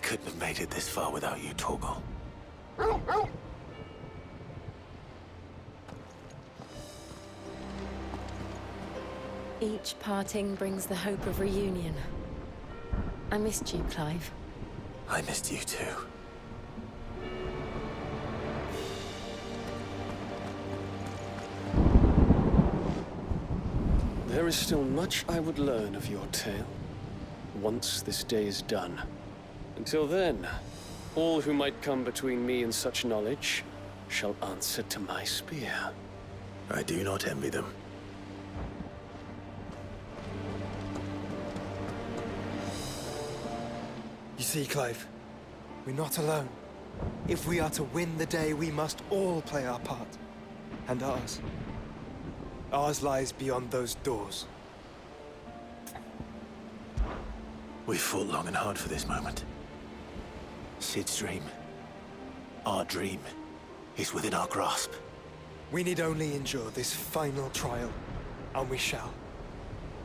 couldn't have made it this far without you, Torgal. Each parting brings the hope of reunion. I missed you, Clive. I missed you too. There is still much I would learn of your tale, once this day is done. Until then, all who might come between me and such knowledge shall answer to my spear. I do not envy them. You see, Clive, we're not alone. If we are to win the day, we must all play our part. And ours. Ours lies beyond those doors. We fought long and hard for this moment. Sid's dream, our dream, is within our grasp. We need only endure this final trial, and we shall.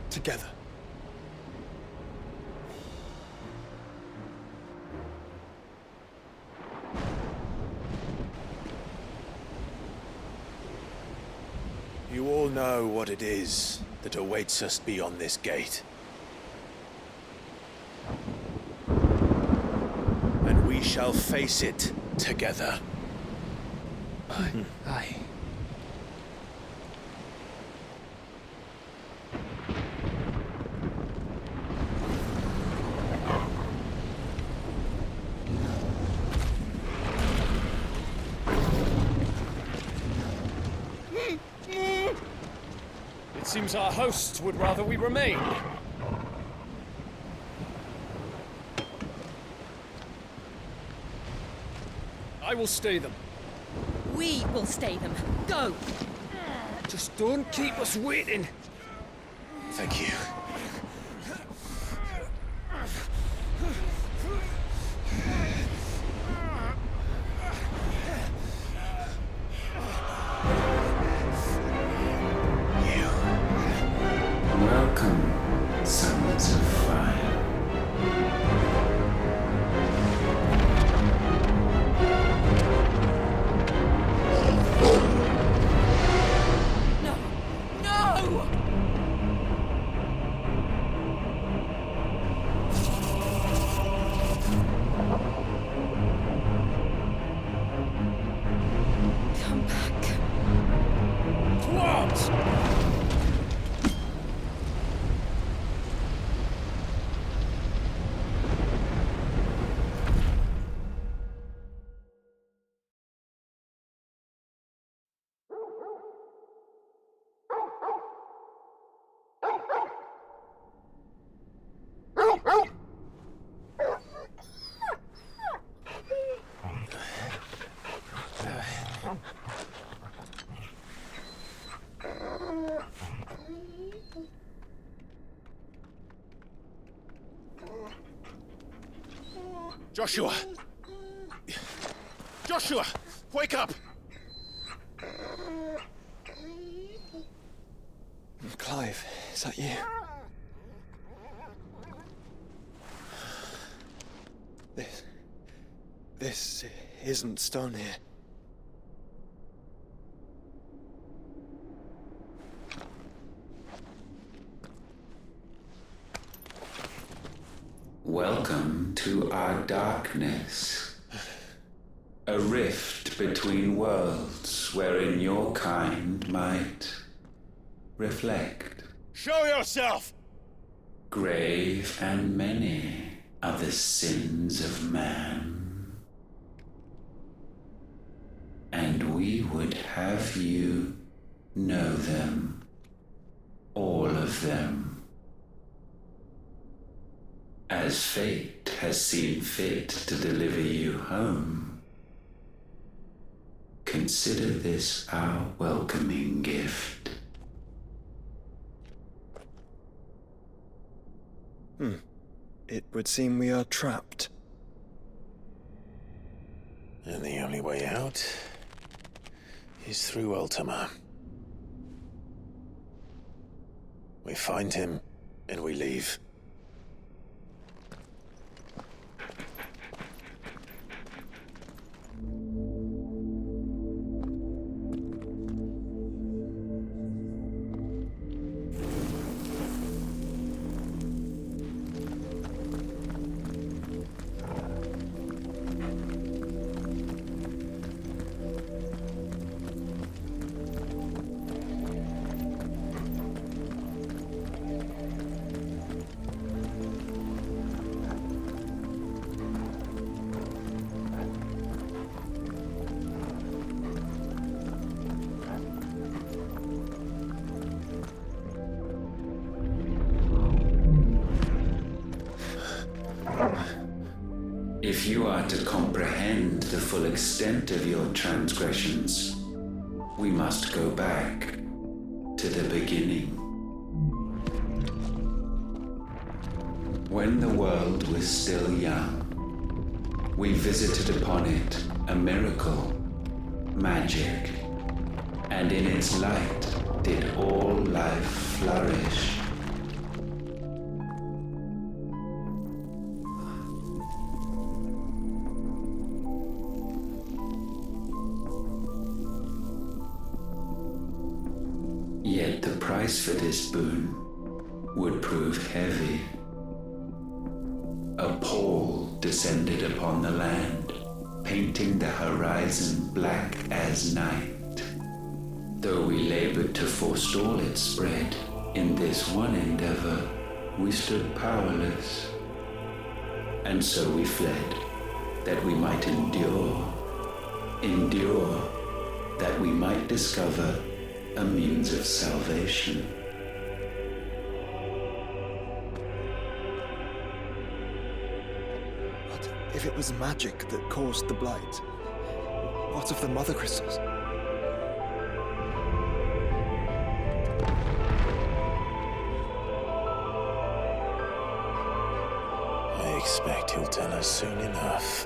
Together. You all know what it is that awaits us beyond this gate. And we shall face it together. Aye. It seems our hosts would rather we remain. I will stay them. We will stay them. Go! Just don't keep us waiting. Thank you. Welcome, sons of fire. No! No! Come back. What? Joshua! Joshua! Wake up! Clive, is that you? This isn't stone here. Welcome to our darkness. A rift between worlds wherein your kind might reflect. Show yourself! Grave and many are the sins of man. And we would have you know them, all of them. As fate has seen fit to deliver you home, consider this our welcoming gift. It would seem we are trapped. And the only way out is through Ultima. We find him, and we leave. If you are to comprehend the full extent of your transgressions, we must go back to the beginning. When the world was still young, we visited upon it a miracle, magic, and in its light did all life flourish. Yet the price for this boon would prove heavy. A pall descended upon the land, painting the horizon black as night. Though we labored to forestall its spread, in this one endeavor we stood powerless. And so we fled, that we might endure, that we might discover a means of salvation. But if it was magic that caused the blight, what of the mother crystals? I expect he'll tell us soon enough.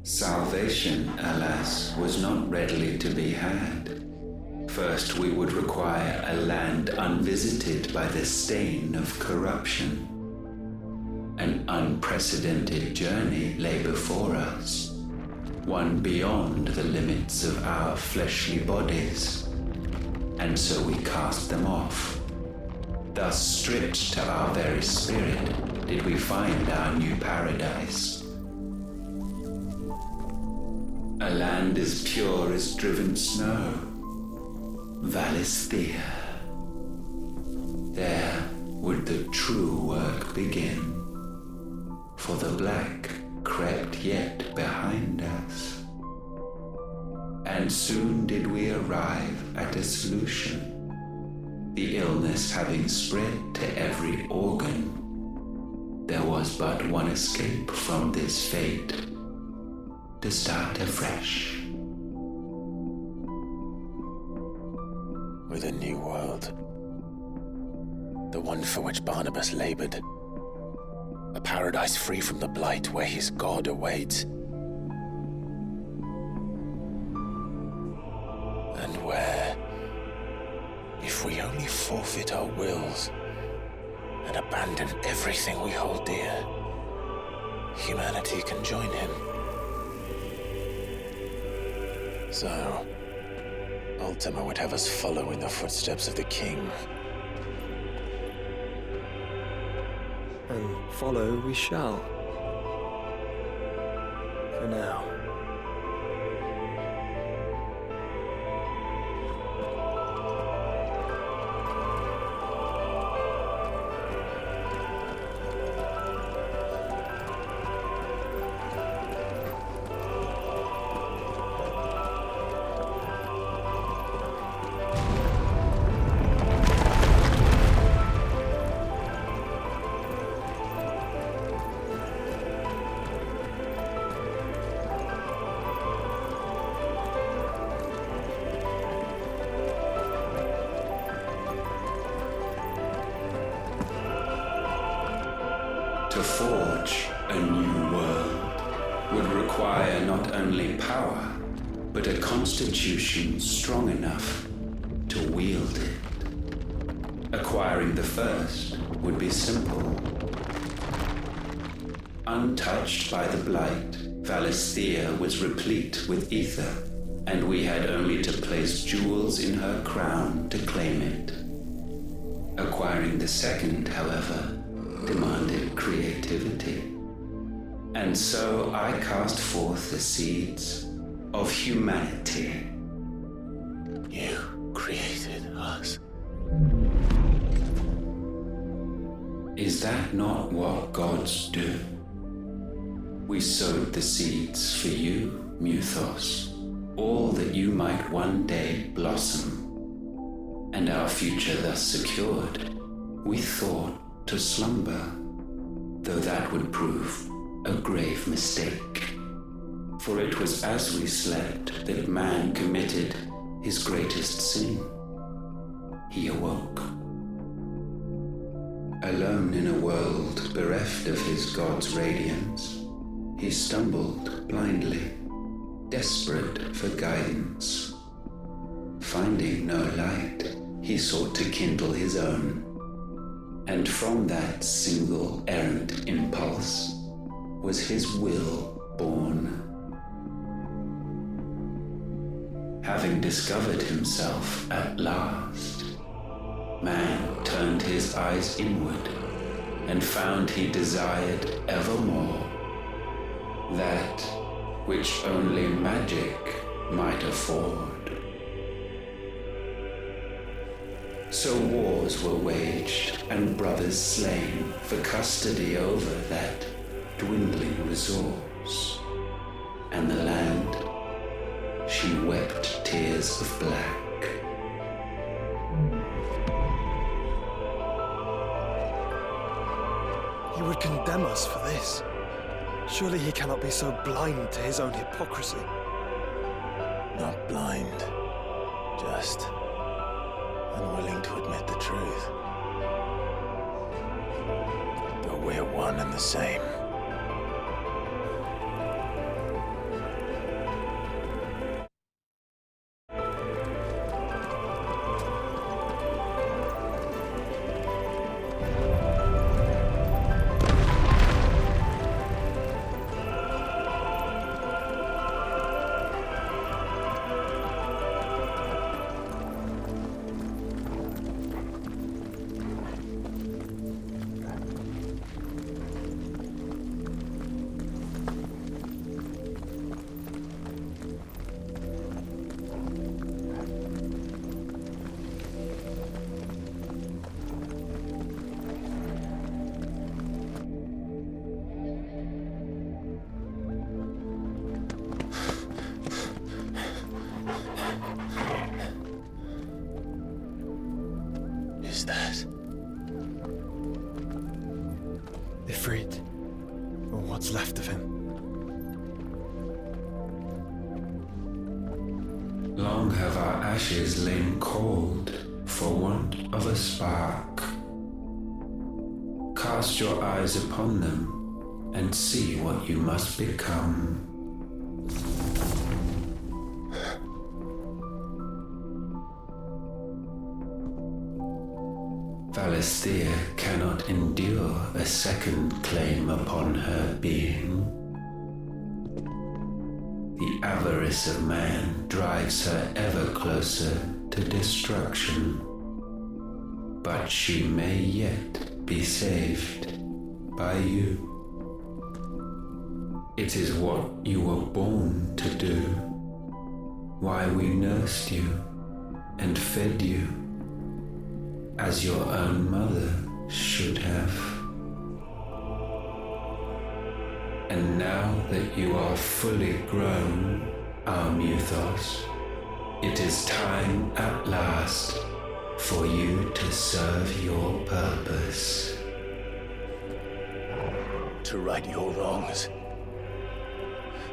Salvation, alas, was not readily to be had. First, we would require a land unvisited by the stain of corruption. An unprecedented journey lay before us, one beyond the limits of our fleshly bodies, and so we cast them off. Thus, stripped to our very spirit, did we find our new paradise. A land as pure as driven snow, Valisthea. There would the true work begin, for the black crept yet behind us. And soon did we arrive at a solution. The illness having spread to every organ, there was but one escape from this fate: to start afresh. With a new world. The one for which Barnabas labored. A paradise free from the blight where his God awaits. And where, if we only forfeit our wills and abandon everything we hold dear, humanity can join him. So, Ultima would have us follow in the footsteps of the king. And follow we shall. For now. To forge a new world would require not only power, but a constitution strong enough to wield it. Acquiring the first would be simple. Untouched by the blight, Valisthea was replete with ether, and we had only to place jewels in her crown to claim it. Acquiring the second, however, demanded creativity. And so I cast forth the seeds of humanity. You created us. Is that not what gods do? We sowed the seeds for you, Muthos, all that you might one day blossom. And our future thus secured, we thought to slumber, though that would prove a grave mistake. For it was as we slept that man committed his greatest sin. He awoke. Alone in a world bereft of his God's radiance, he stumbled blindly, desperate for guidance. Finding no light, he sought to kindle his own. And from that single errant impulse was his will born. Having discovered himself at last, man turned his eyes inward and found he desired evermore that which only magic might afford. So wars were waged and brothers slain for custody over that dwindling resource, and the land, she wept tears of black. He would condemn us for this. Surely he cannot be so blind to his own hypocrisy. Not blind, just unwilling to admit the truth. Though we're one and the same. Is that Ifrit, or what's left of him. Long have our ashes lain cold for want of a spark. Cast your eyes upon them and see what you must become. Valisthea cannot endure a second claim upon her being. The avarice of man drives her ever closer to destruction. But she may yet be saved by you. It is what you were born to do, why we nursed you and fed you, as your own mother should have. And now that you are fully grown, our Muthos, it is time at last for you to serve your purpose. to right your wrongs?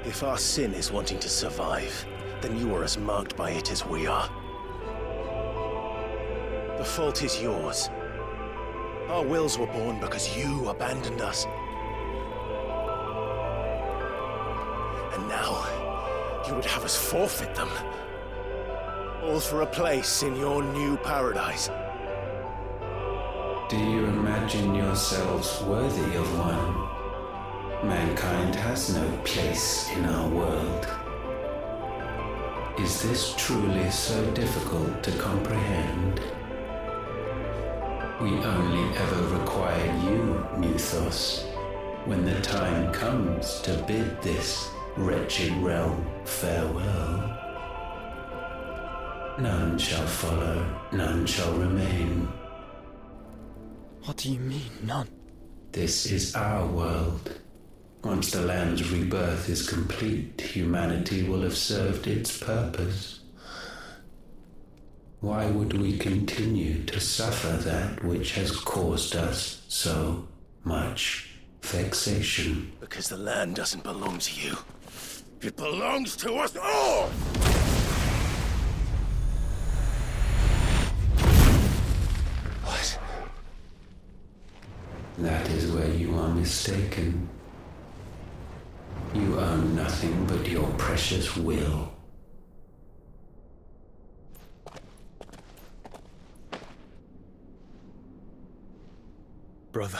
If our sin is wanting to survive, then you are as marked by it as we are. The fault is yours. Our wills were born because you abandoned us. And now, you would have us forfeit them. All for a place in your new paradise. Do you imagine yourselves worthy of one? Mankind has no place in our world. Is this truly so difficult to comprehend? We only ever require you, Muthos, when the time comes to bid this wretched realm farewell. None shall follow, none shall remain. What do you mean, none? This is our world. Once the land's rebirth is complete, humanity will have served its purpose. Why would we continue to suffer that which has caused us so much vexation? Because the land doesn't belong to you. It belongs to us all! What? That is where you are mistaken. You own nothing but your precious will. Brother.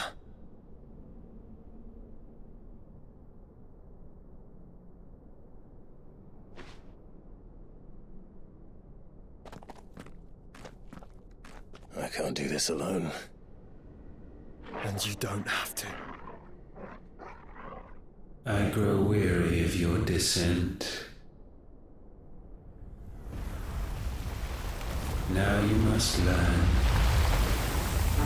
I can't do this alone. And you don't have to. I grow weary of your dissent. Now you must learn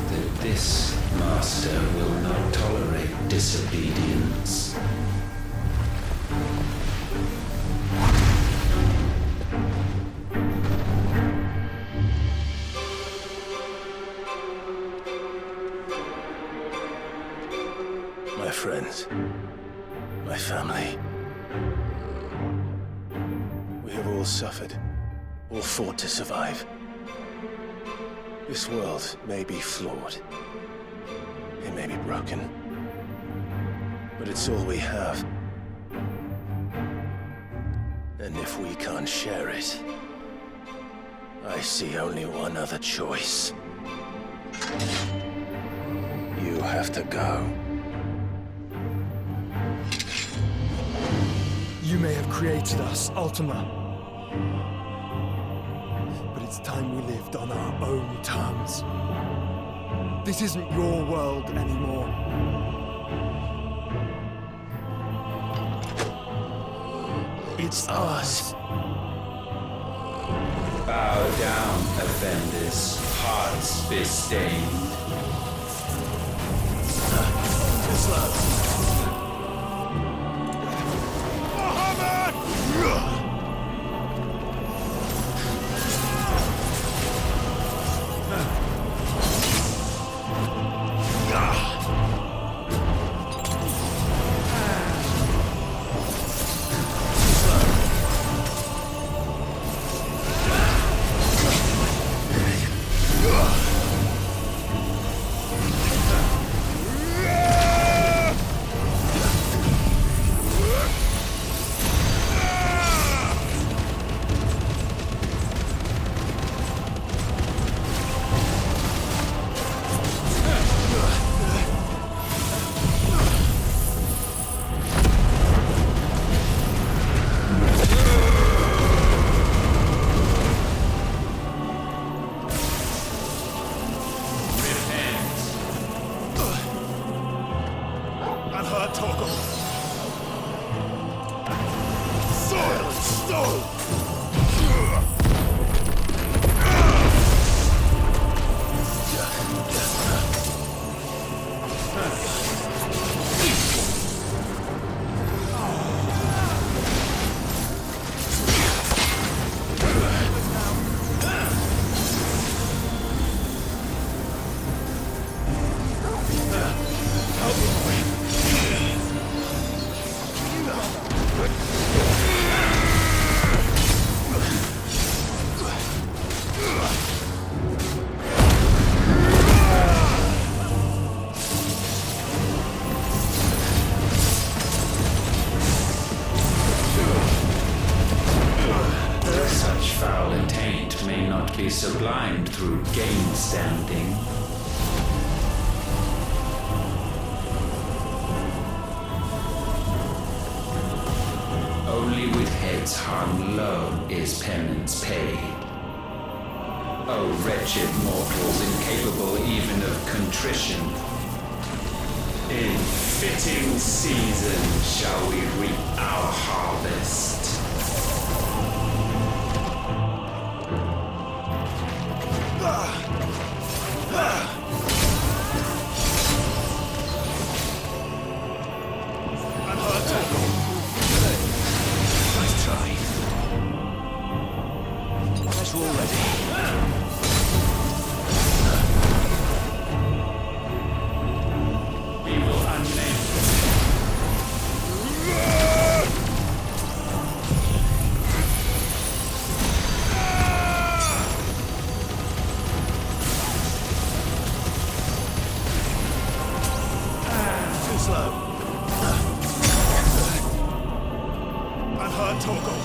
that this master will not tolerate disobedience. My friends, my family. We have all suffered, all fought to survive. This world may be flawed. It may be broken. But it's all we have. And if we can't share it, I see only one other choice. You have to go. You may have created us, Ultima. But it's time we lived on our own terms. This isn't your world anymore. It's ours. Bow down, offenders, hearts be stained. Sublimed through game standing. spirits hung low is penance paid. O wretched mortals, incapable even of contrition, in fitting season shall we reap our harvest. Nice try. Guess we're all ready. We will unmake. Too slow. Unheard Torgal.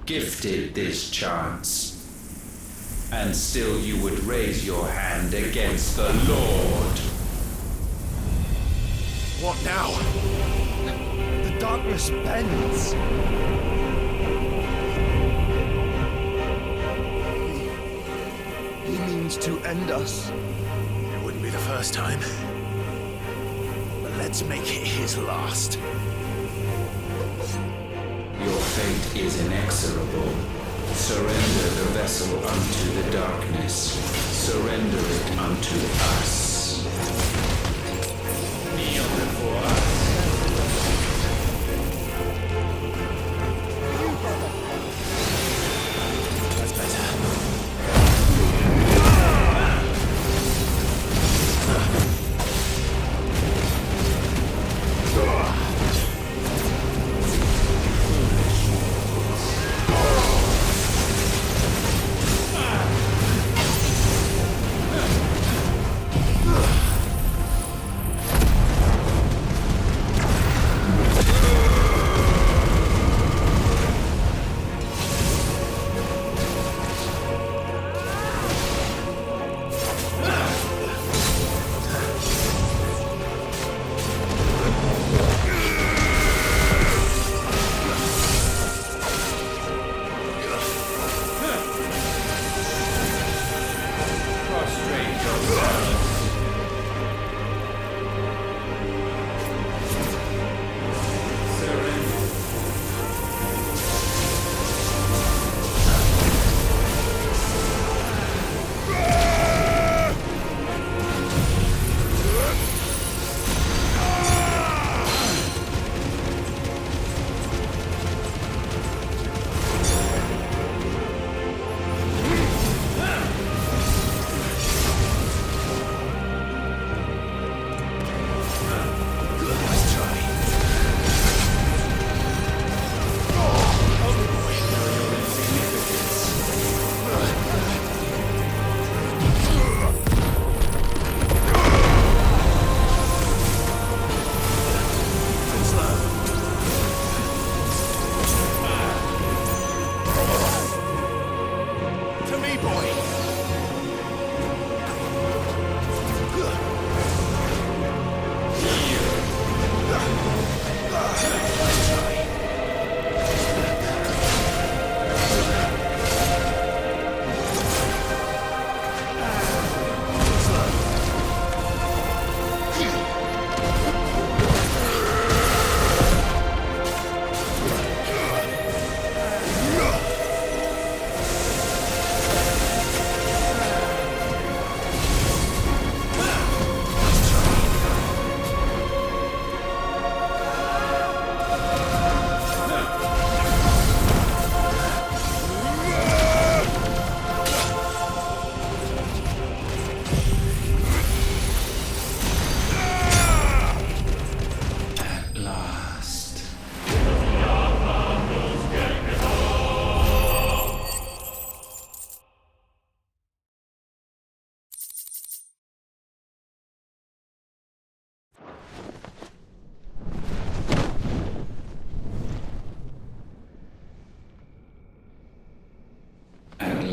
Gifted this chance, and still you would raise your hand against the Lord. What now? The darkness bends. He means to end us. It wouldn't be the first time. But let's make it his last. Your fate is inexorable. Surrender the vessel unto the darkness. Surrender it unto us. Kneel before us. That's better.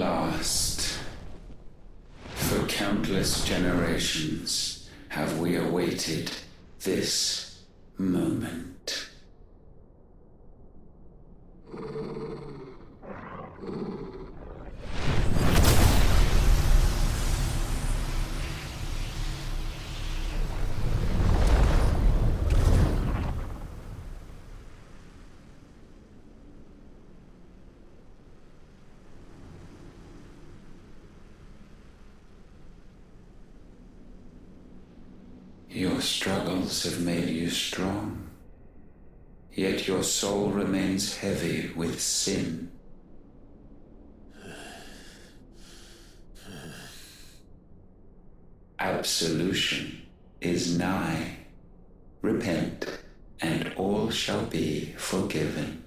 last. For countless generations have we awaited this moment. Your struggles have made you strong, yet your soul remains heavy with sin. Absolution is nigh. Repent, and all shall be forgiven.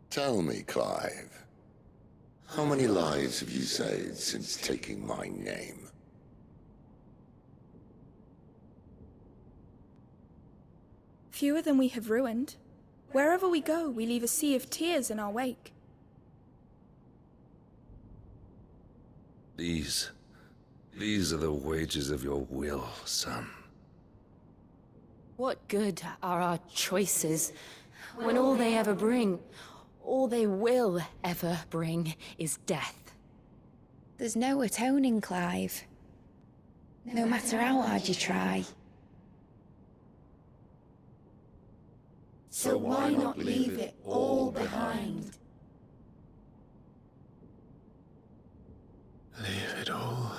Tell me, Clive, how many lies have you saved since taking my name? Fewer than we have ruined. Wherever we go, we leave a sea of tears in our wake. These are the wages of your will, son. What good are our choices when all they ever bring, all they will ever bring, is death? There's no atoning, Clive. No matter how hard you try. So why not leave it all behind? Leave it all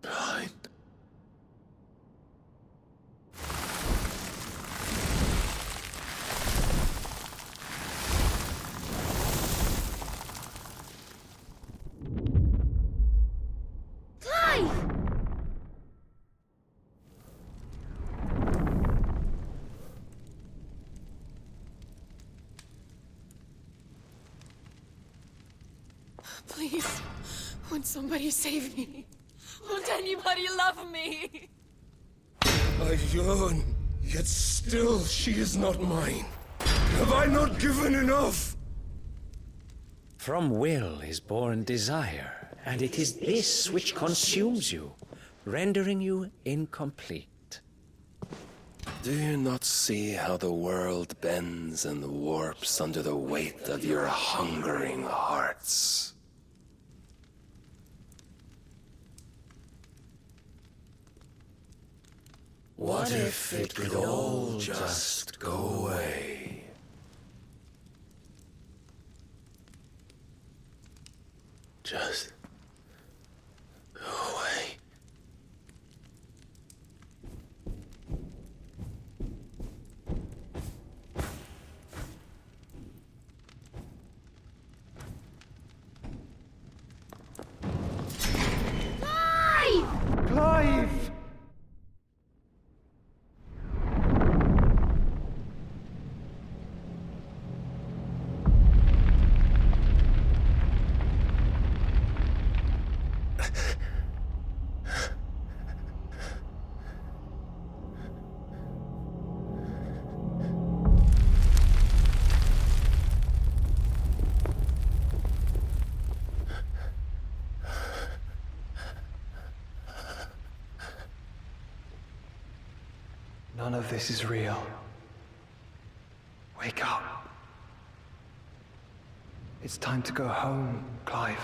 behind. Please, won't somebody save me? Won't anybody love me? I yearn, yet still she is not mine. Have I not given enough? From will is born desire, and it is this which consumes you, rendering you incomplete. Do you not see how the world bends and warps under the weight of your hungering hearts? What if it could all just go away? Just go away. Clive! None of this is real. Wake up. It's time to go home, Clive.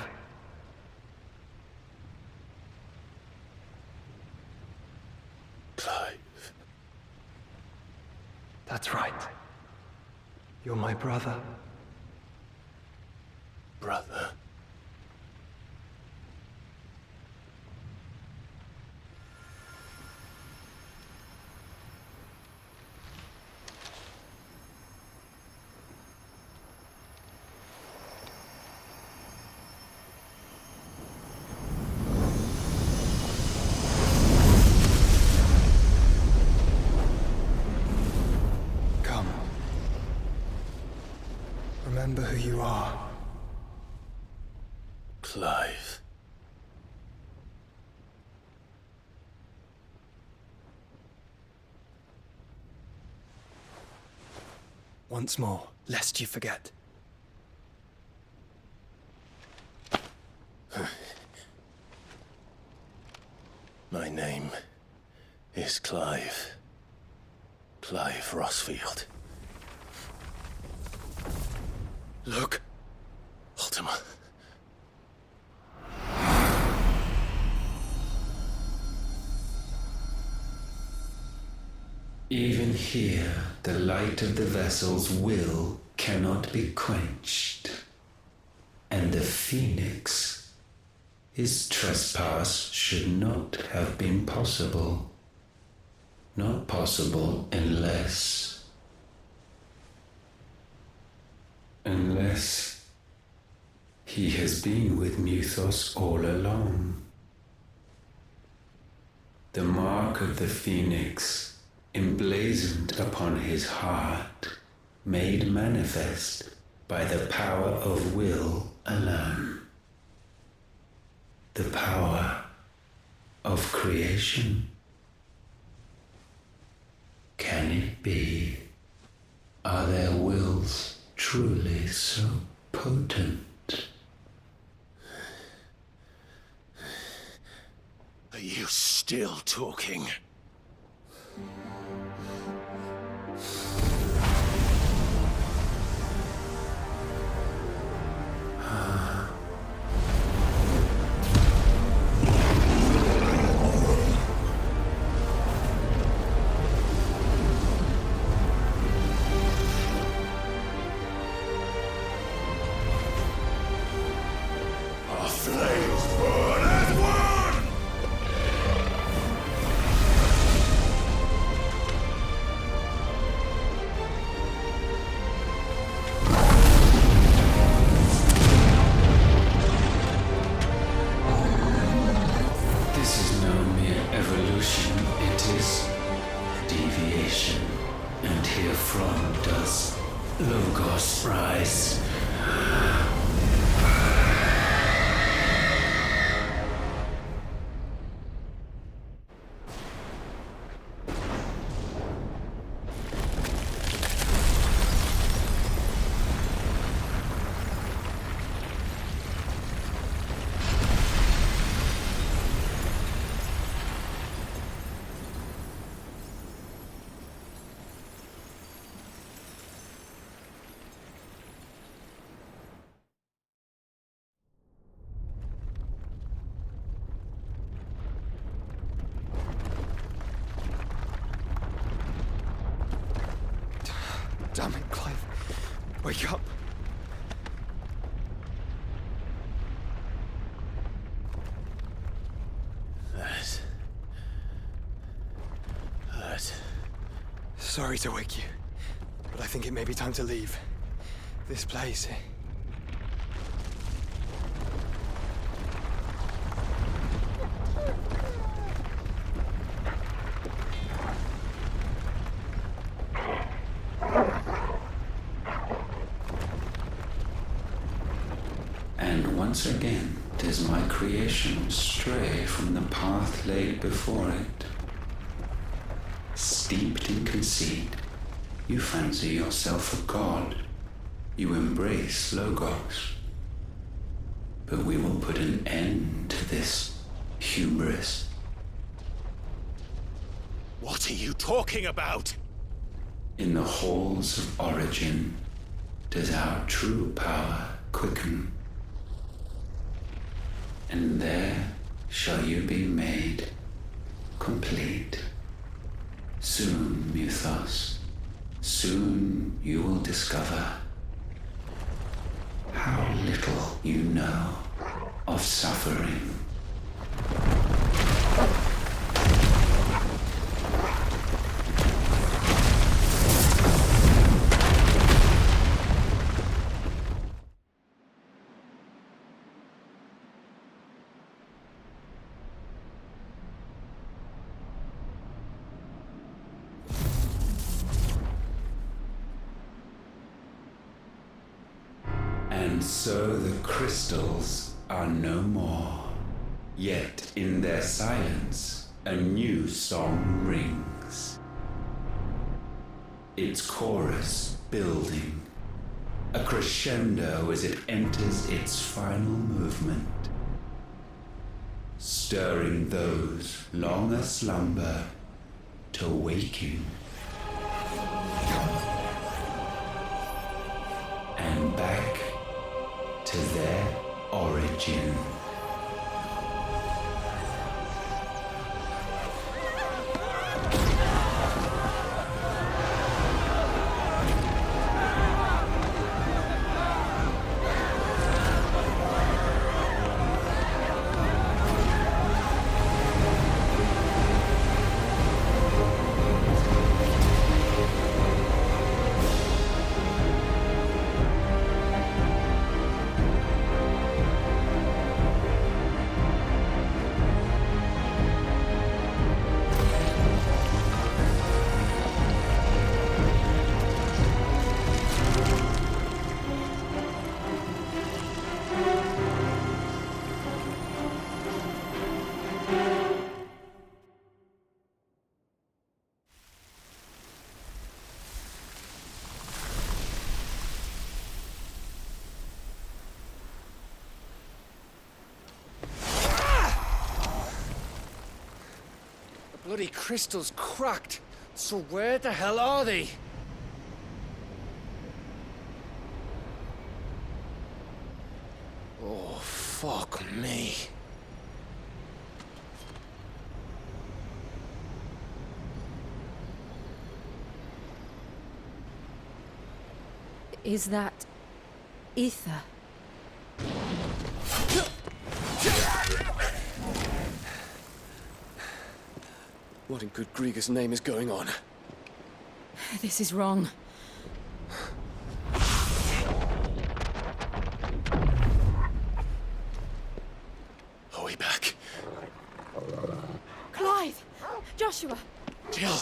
Clive. That's right. You're my brother. Brother. Come. Remember who you are. Clive. Once more, lest you forget. My name is Clive. Clive Rossfield. Look. Ultima. Even here, the light of the vessel's will cannot be quenched. And the Phoenix, his trespass should not have been possible. Not possible unless he has been with Muthos all along. The mark of the Phoenix, emblazoned upon his heart, made manifest by the power of will alone. The power of creation. Can it be? Are their wills truly so potent? Are you still talking? Our flames burn as one! This is no mere evolution, it is deviation. And herefrom does Logos rise. Damn it, Clive. Wake up. That hurt. Sorry to wake you, but I think it may be time to leave. This place. And once again does my creation stray from the path laid before it. Steeped in conceit, you fancy yourself a god. You embrace Logos. But we will put an end to this hubris. What are you talking about? In the halls of origin does our true power quicken. And there shall you be made complete. Soon, Muthos, Soon you will discover how little you know of suffering. And so the crystals are no more. Yet in their silence, a new song rings. Its chorus building, a crescendo as it enters its final movement, stirring those long aslumber to waking. And back to their origin. Bloody crystal's cracked. So where the hell are they? Oh, fuck me. Is that ether? What in good Grieger's name is going on? This is wrong. Are we back? Clive! Joshua! Jill!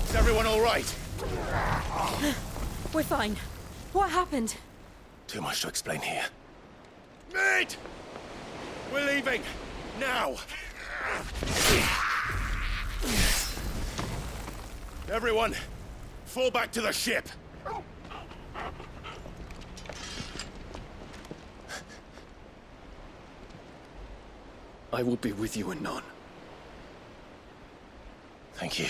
Is everyone all right? We're fine. What happened? Too much to explain here. Mate! We're leaving! Now! Everyone, fall back to the ship! I will be with you anon. Thank you.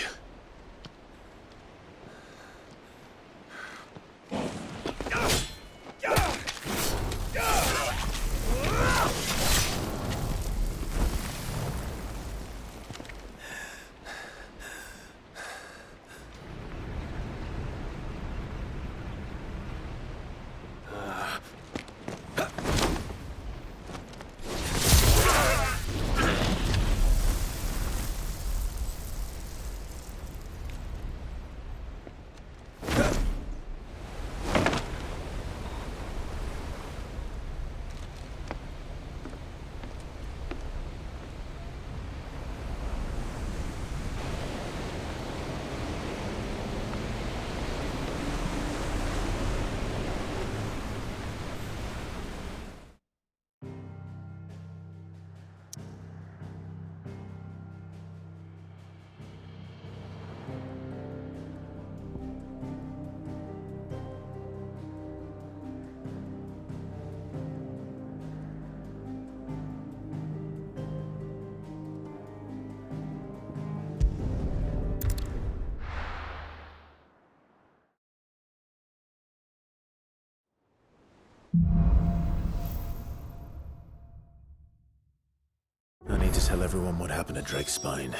tell everyone what happened at Drake's Spine.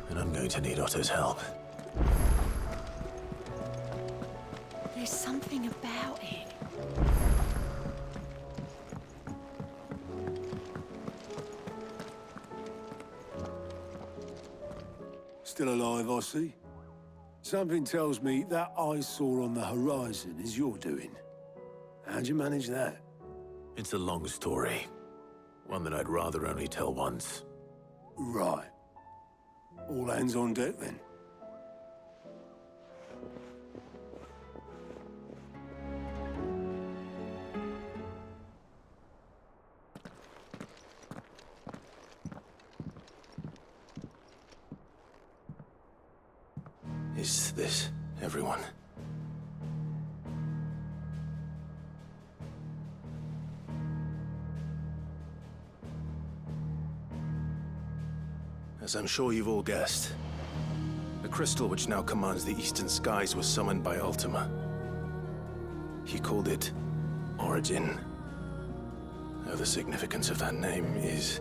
And I'm going to need Otto's help. There's something about it. Still alive, I see. Something tells me that eyesore on the horizon is your doing. How'd you manage that? It's a long story. One that I'd rather only tell once. Right. All hands on deck, then. Is this everyone? As I'm sure you've all guessed, the crystal which now commands the eastern skies was summoned by Ultima. He called it Origin. Though the significance of that name is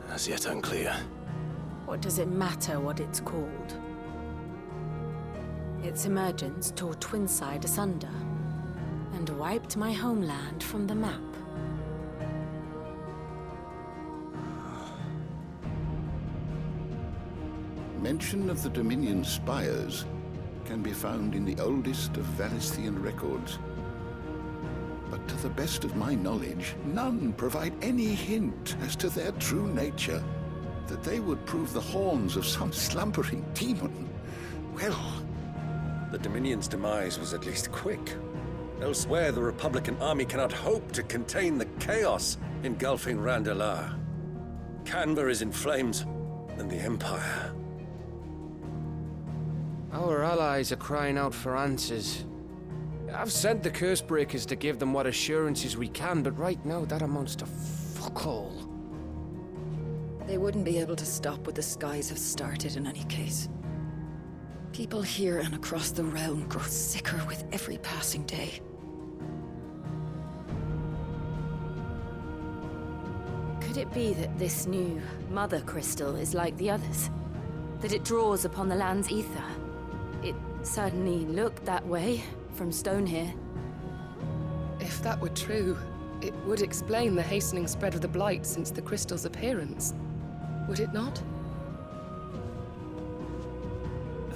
as yet unclear. What does it matter what it's called? Its emergence tore Twinside asunder and wiped my homeland from the map. Mention of the Dominion spires can be found in the oldest of Valisthian records. But to the best of my knowledge, none provide any hint as to their true nature. That they would prove the horns of some slumbering demon. Well, the Dominion's demise was at least quick. Elsewhere, the Republican army cannot hope to contain the chaos engulfing Randalar. Canberra is in flames, and the Empire. Our allies are crying out for answers. I've sent the Cursebreakers to give them what assurances we can, but right now that amounts to fuck all. They wouldn't be able to stop what the skies have started in any case. People here and across the realm grow sicker with every passing day. Could it be that this new Mother Crystal is like the others? That it draws upon the land's ether? It certainly looked that way from stone here. If that were true, it would explain the hastening spread of the Blight since the crystal's appearance. Would it not?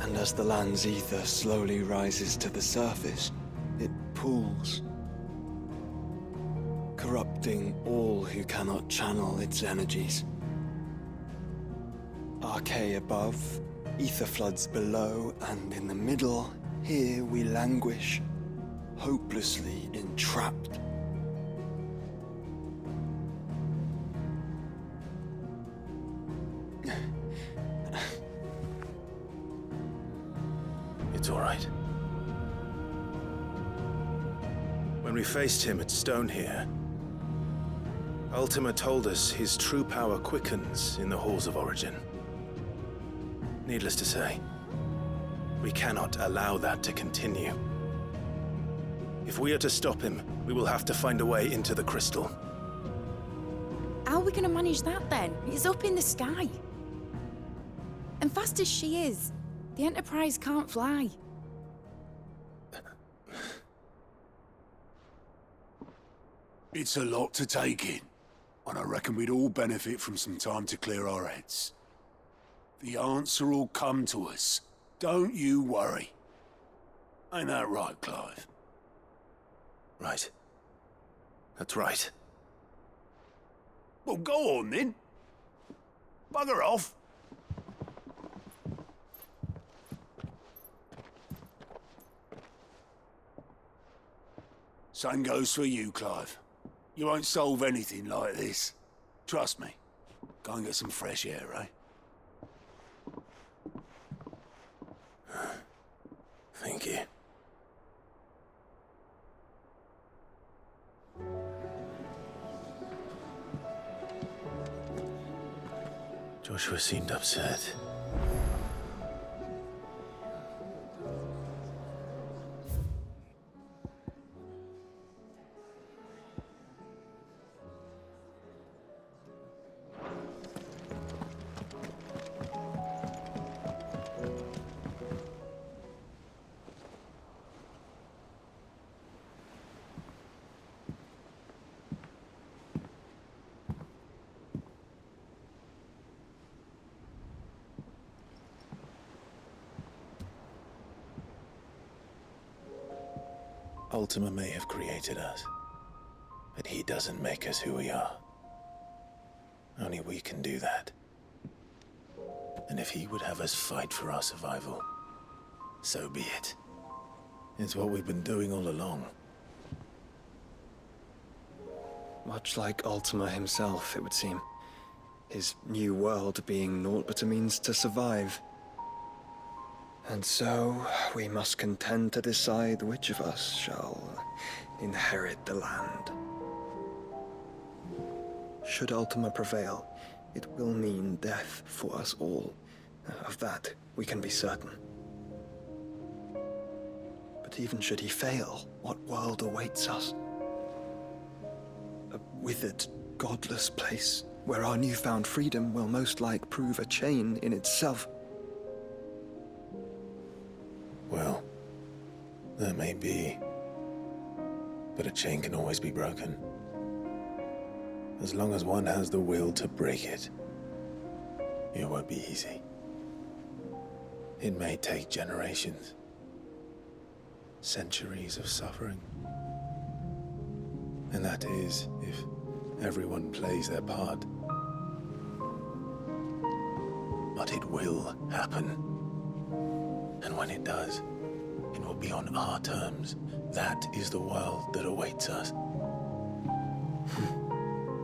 And as the land's ether slowly rises to the surface, it pools, corrupting all who cannot channel its energies. Archae above, ether floods below, and in the middle, here we languish, hopelessly entrapped. It's all right. When we faced him at Stone here, Ultima told us his true power quickens in the halls of Origin. Needless to say, we cannot allow that to continue. If we are to stop him, we will have to find a way into the crystal. How are we going to manage that then? It's up in the sky. And fast as she is, the Enterprise can't fly. It's a lot to take in, and I reckon we'd all benefit from some time to clear our heads. The answer will come to us. Don't you worry. Ain't that right, Clive? Right. That's right. Well, go on then. Bugger off. Same goes for you, Clive. You won't solve anything like this. Trust me. Go and get some fresh air, eh? Thank you. Joshua seemed upset. Ultima may have created us, but he doesn't make us who we are. Only we can do that. And if he would have us fight for our survival, so be it. It's what we've been doing all along. Much like Ultima himself, it would seem. His new world being naught but a means to survive. And so, we must contend to decide which of us shall inherit the land. Should Ultima prevail, it will mean death for us all. Of that, we can be certain. But even should he fail, what world awaits us? A withered, godless place where our newfound freedom will most like prove a chain in itself. Well, that may be. But a chain can always be broken. As long as one has the will to break it. It won't be easy. It may take generations. Centuries of suffering. And that is if everyone plays their part. But it will happen. And when it does, it will be on our terms. That is the world that awaits us.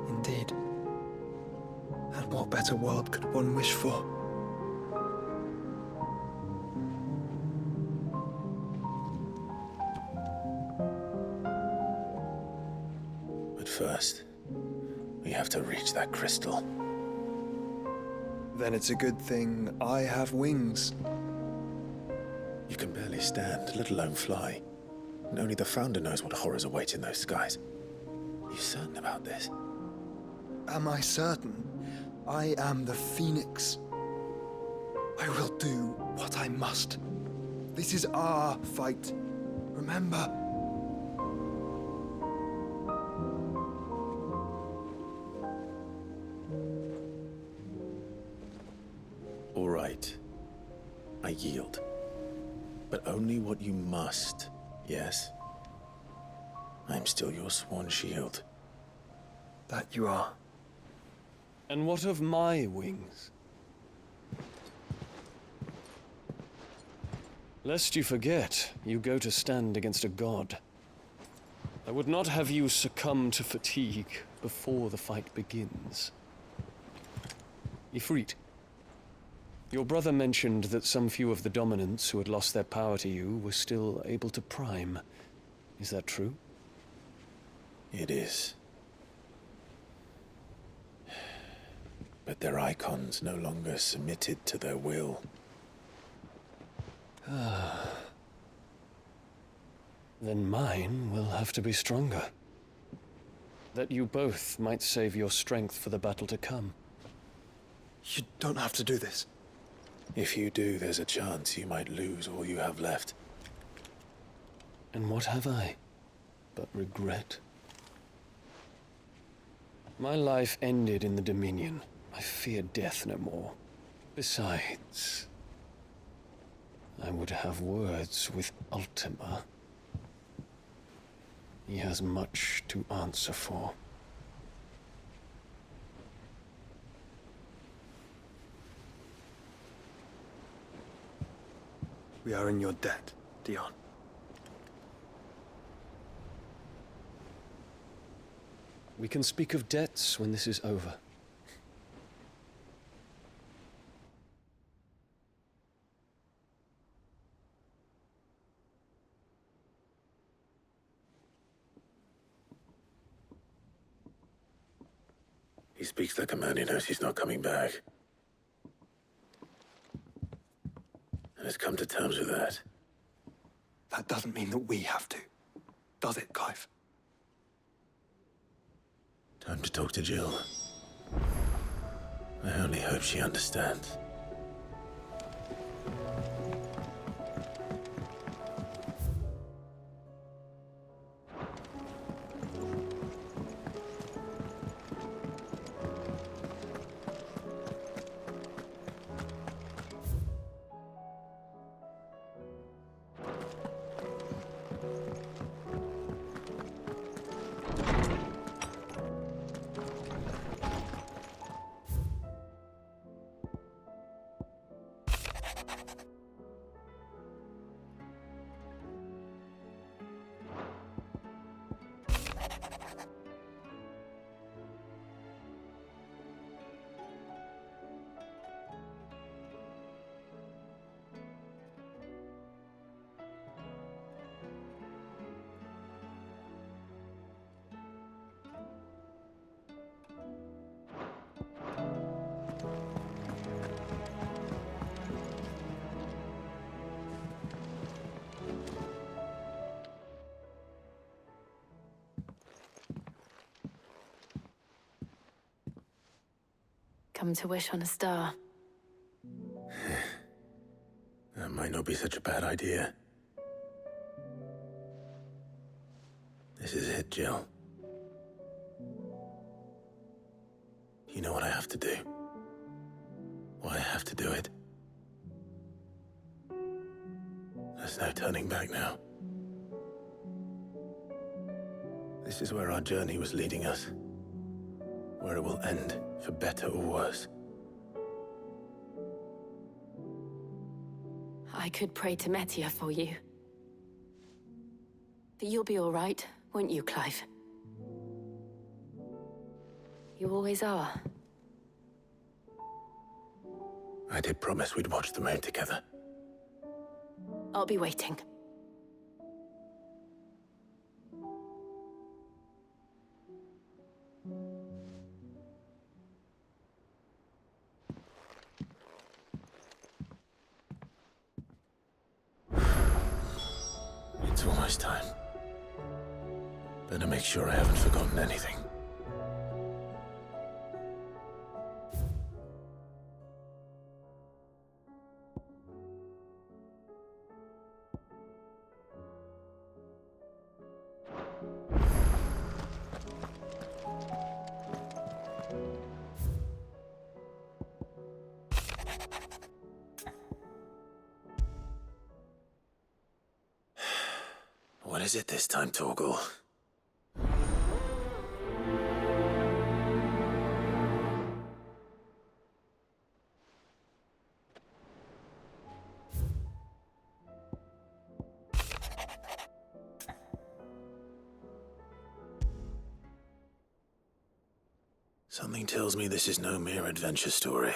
Indeed. And what better world could one wish for? But first, we have to reach that crystal. Then it's a good thing I have wings. You can barely stand, let alone fly. And only the Founder knows what horrors await in those skies. You certain about this? Am I certain? I am the Phoenix. I will do what I must. This is our fight. Remember? All right. I yield. But only what you must, yes? I'm still your sworn shield. That you are. And what of my wings? Lest you forget, you go to stand against a god. I would not have you succumb to fatigue before the fight begins. Ifrit, your brother mentioned that some few of the dominants who had lost their power to you were still able to prime. Is that true? It is. But their icons no longer submitted to their will. Then mine will have to be stronger. That you both might save your strength for the battle to come. You don't have to do this. If you do, there's a chance you might lose all you have left. And what have I but regret? My life ended in the Dominion. I fear death no more. Besides, I would have words with Ultima. He has much to answer for. We are in your debt, Dion. We can speak of debts when this is over. He speaks the command, he knows he's not coming back. And has come to terms with that. That doesn't mean that we have to, does it, Clive? Time to talk to Jill. I only hope she understands. Come to wish on a star. That might not be such a bad idea. This is it, Jill. You know what I have to do. Why I have to do it. There's no turning back now. This is where our journey was leading us. Where it will end, for better or worse. I could pray to Metia for you. But you'll be all right, won't you, Clive? You always are. I did promise we'd watch the moon together. I'll be waiting. It's almost time. Better make sure I haven't forgotten anything. What is it this time, Torgal? Something tells me this is no mere adventure story.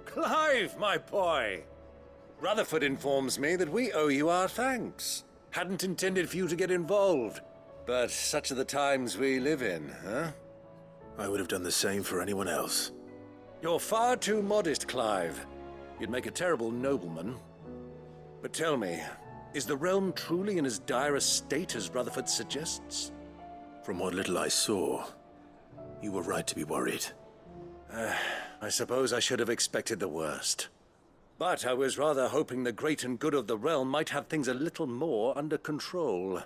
Clive, my boy! Rutherford informs me that we owe you our thanks. Hadn't intended for you to get involved, but such are the times we live in, huh? I would have done the same for anyone else. You're far too modest, Clive. You'd make a terrible nobleman. But tell me, is the realm truly in as dire a state as Rutherford suggests? From what little I saw, you were right to be worried. I suppose I should have expected the worst. But I was rather hoping the great and good of the realm might have things a little more under control.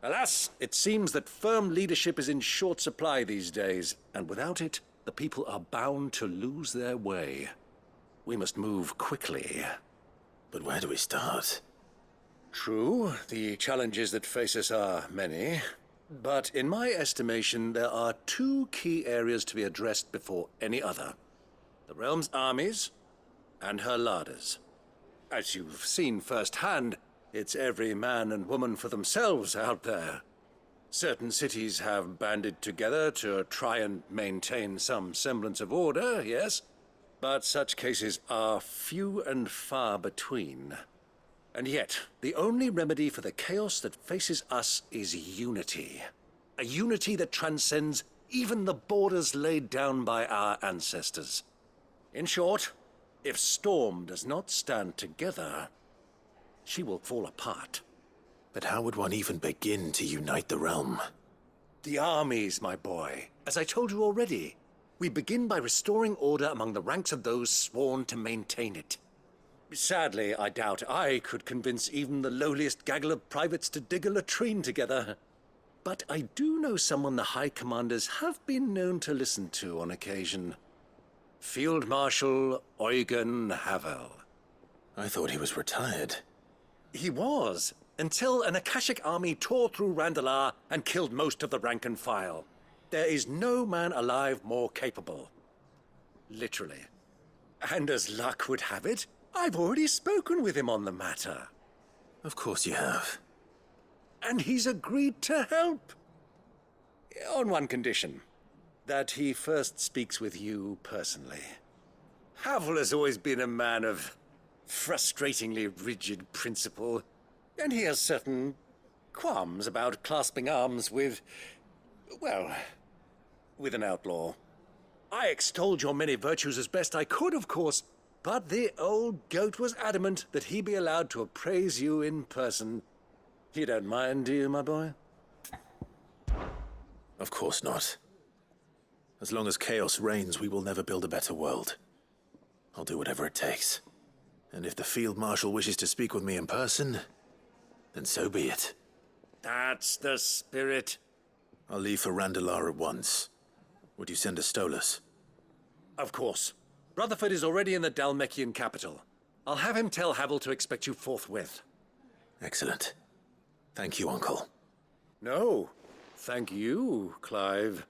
Alas, it seems that firm leadership is in short supply these days, and without it, the people are bound to lose their way. We must move quickly. But where do we start? True, the challenges that face us are many. But in my estimation, there are two key areas to be addressed before any other. The realm's armies and her larders. As you've seen firsthand, it's every man and woman for themselves out there. Certain cities have banded together to try and maintain some semblance of order, yes, but such cases are few and far between. And yet, the only remedy for the chaos that faces us is unity. A unity that transcends even the borders laid down by our ancestors. In short, if Storm does not stand together, she will fall apart. But how would one even begin to unite the realm? The armies, my boy. As I told you already, we begin by restoring order among the ranks of those sworn to maintain it. Sadly, I doubt I could convince even the lowliest gaggle of privates to dig a latrine together. But I do know someone the High Commanders have been known to listen to on occasion. Field Marshal Eugen Havel. I thought he was retired. He was, until an Akashic army tore through Randalar and killed most of the rank and file. There is no man alive more capable. Literally. And as luck would have it, I've already spoken with him on the matter. Of course you have. And he's agreed to help. On one condition. That he first speaks with you personally. Havel has always been a man of frustratingly rigid principle, and he has certain qualms about clasping arms with, well, with an outlaw. I extolled your many virtues as best I could, of course, but the old goat was adamant that he be allowed to appraise you in person. You don't mind, do you, my boy? Of course not. As long as chaos reigns, we will never build a better world. I'll do whatever it takes. And if the Field Marshal wishes to speak with me in person, then so be it. That's the spirit. I'll leave for Randalar at once. Would you send a Stolas? Of course. Rutherford is already in the Dalmekian capital. I'll have him tell Havel to expect you forthwith. Excellent. Thank you, Uncle. No, thank you, Clive.